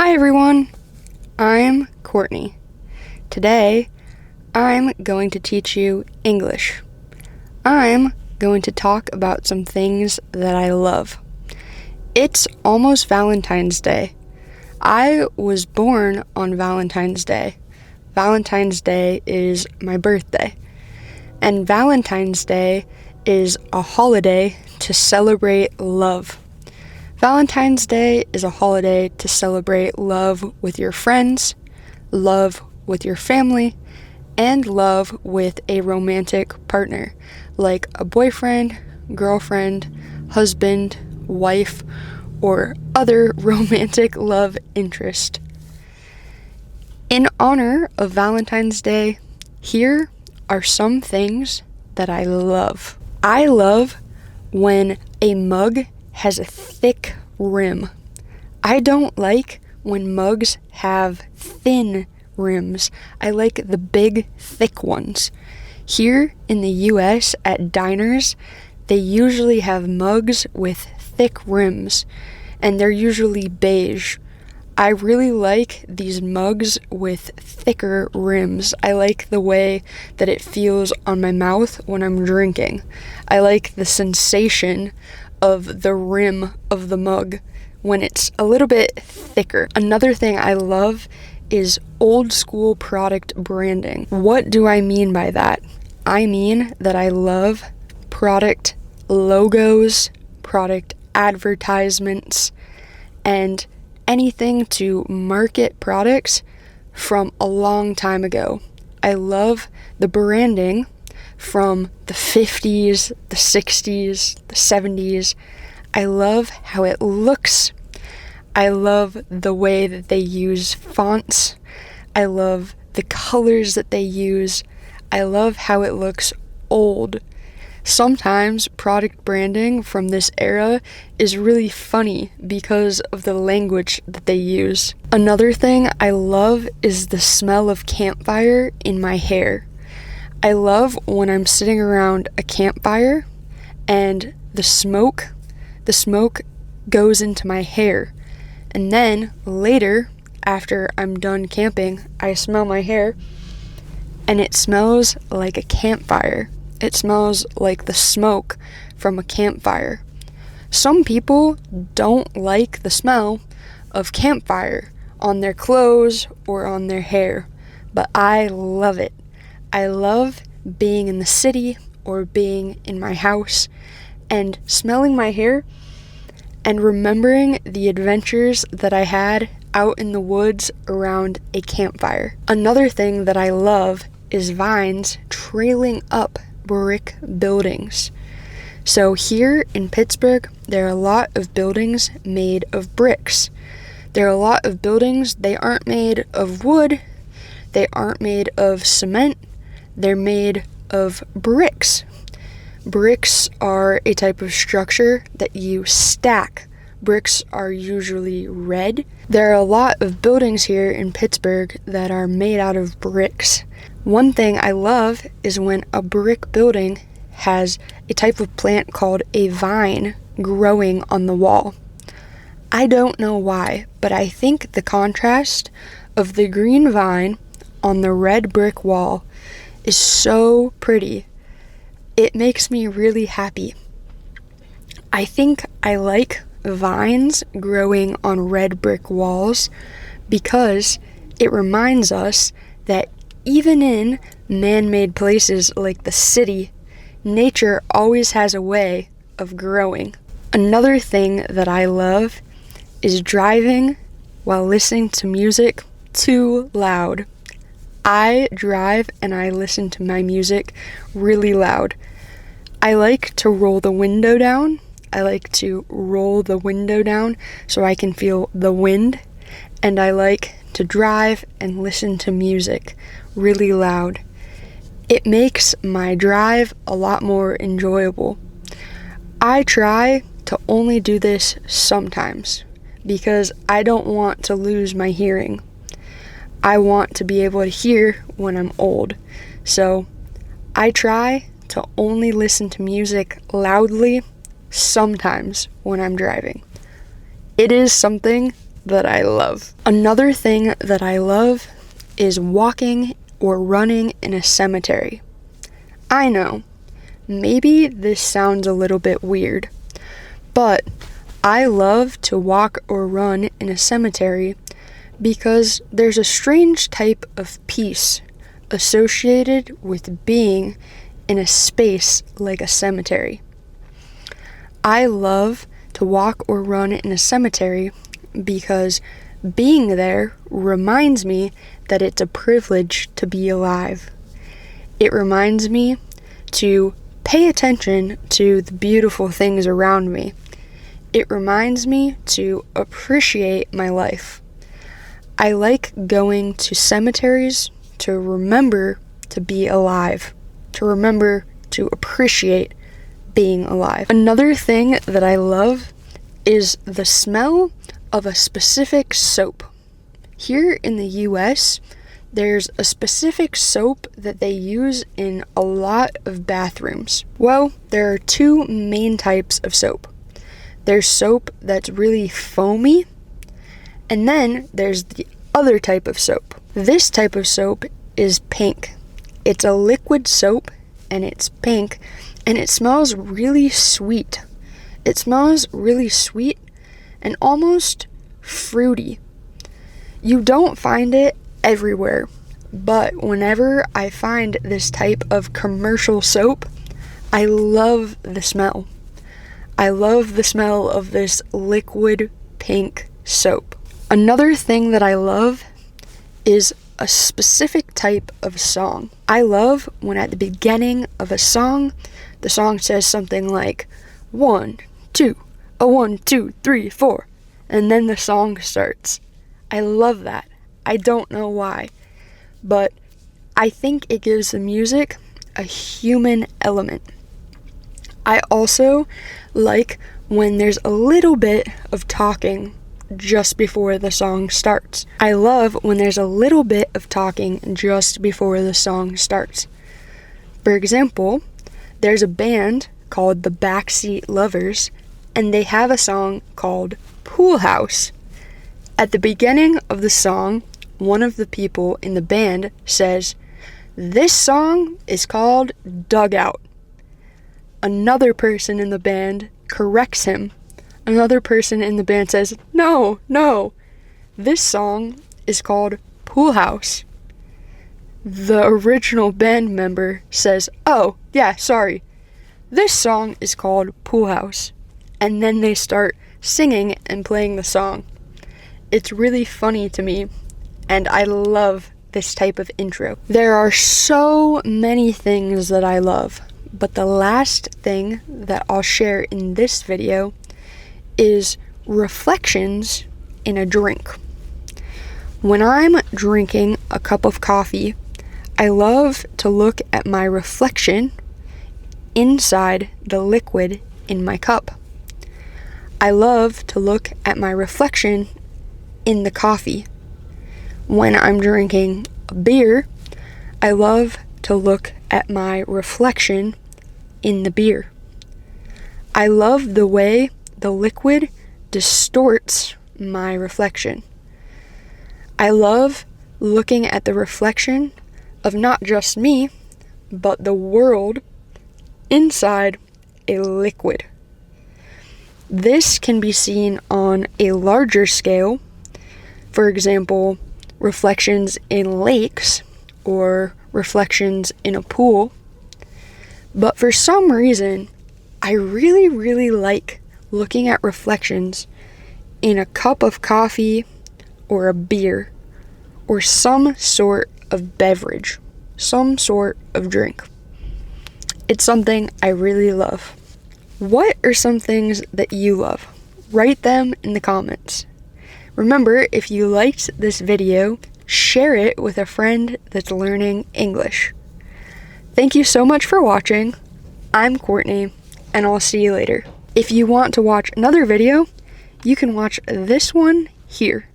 Hi everyone, I'm Courtney. Today, I'm going to teach you English. I'm going to talk about some things that I love. It's almost Valentine's Day. I was born on Valentine's Day. Valentine's Day is my birthday. And Valentine's Day is a holiday to celebrate love. Valentine's Day is a holiday to celebrate love with your friends, love with your family, and love with a romantic partner, like a boyfriend, girlfriend, husband, wife, or other romantic love interest. In honor of Valentine's Day, here are some things that I love. I love when a mug has a thick rim. I don't like when mugs have thin rims. I like the big, thick ones. Here in the US at diners, they usually have mugs with thick rims, and they're usually beige. I really like these mugs with thicker rims. I like the way that it feels on my mouth when I'm drinking. I like the sensation of the rim of the mug when it's a little bit thicker. Another thing I love is old school product branding. What do I mean by that? I mean that I love product logos, product advertisements, and anything to market products from a long time ago. I love the branding from the 50s, the 60s, the 70s. I love how it looks. I love the way that they use fonts. I love the colors that they use. I love how it looks old. Sometimes product branding from this era is really funny because of the language that they use. Another thing I love is the smell of campfire in my hair. I love when I'm sitting around a campfire and the smoke goes into my hair. And then later, after I'm done camping, I smell my hair and it smells like a campfire. It smells like the smoke from a campfire. Some people don't like the smell of campfire on their clothes or on their hair, but I love it. I love being in the city or being in my house and smelling my hair and remembering the adventures that I had out in the woods around a campfire. Another thing that I love is vines trailing up brick buildings. So here in Pittsburgh, there are a lot of buildings made of bricks. There are a lot of buildings, they aren't made of wood, they aren't made of cement, they're made of bricks. Bricks are a type of structure that you stack. Bricks are usually red. There are a lot of buildings here in Pittsburgh that are made out of bricks. One thing I love is when a brick building has a type of plant called a vine growing on the wall. I don't know why, but I think the contrast of the green vine on the red brick wall is so pretty. It makes me really happy. I think I like vines growing on red brick walls because it reminds us that even in man-made places like the city, nature always has a way of growing. Another thing that I love is driving while listening to music too loud. I drive and I listen to my music really loud. I like to roll the window down. I like to roll the window down so I can feel the wind. And I like to drive and listen to music really loud. It makes my drive a lot more enjoyable. I try to only do this sometimes because I don't want to lose my hearing. I want to be able to hear when I'm old. So I try to only listen to music loudly sometimes when I'm driving. It is something that I love. Another thing that I love is walking or running in a cemetery. I know, maybe this sounds a little bit weird, but I love to walk or run in a cemetery because there's a strange type of peace associated with being in a space like a cemetery. I love to walk or run in a cemetery because being there reminds me that it's a privilege to be alive. It reminds me to pay attention to the beautiful things around me. It reminds me to appreciate my life. I like going to cemeteries to remember to be alive, to remember to appreciate being alive. Another thing that I love is the smell of a specific soap. Here in the US, there's a specific soap that they use in a lot of bathrooms. Well, there are two main types of soap. There's soap that's really foamy, and then there's the other type of soap. This type of soap is pink. It's a liquid soap, and it's pink, and it smells really sweet. It smells really sweet and almost fruity. You don't find it everywhere, but whenever I find this type of commercial soap, I love the smell. I love the smell of this liquid pink soap. Another thing that I love is a specific type of song. I love when at the beginning of a song, the song says something like 1, 2, a 1, 2, 3, 4, and then the song starts. I love that. I don't know why, but I think it gives the music a human element. I also like when there's a little bit of talking just before the song starts. I love when there's a little bit of talking just before the song starts. For example, there's a band called the Backseat Lovers, and they have a song called Pool House. At the beginning of the song, one of the people in the band says, "This song is called Dugout." Another person in the band corrects him. Another person in the band says, No, this song is called Pool House." The original band member says, "Oh, yeah, sorry. This song is called Pool House." And then they start singing and playing the song. It's really funny to me, and I love this type of intro. There are so many things that I love, but the last thing that I'll share in this video is reflections in a drink. When I'm drinking a cup of coffee, I love to look at my reflection inside the liquid in my cup. I love to look at my reflection in the coffee. When I'm drinking a beer, I love to look at my reflection in the beer. I love the way the liquid distorts my reflection. I love looking at the reflection of not just me, but the world inside a liquid. This can be seen on a larger scale. For example, reflections in lakes or reflections in a pool. But for some reason, I really like looking at reflections in a cup of coffee or a beer or some sort of beverage, some sort of drink. It's something I really love. What are some things that you love? Write them in the comments. Remember, if you liked this video, share it with a friend that's learning English. Thank you so much for watching. I'm Courtney, and I'll see you later. If you want to watch another video, you can watch this one here.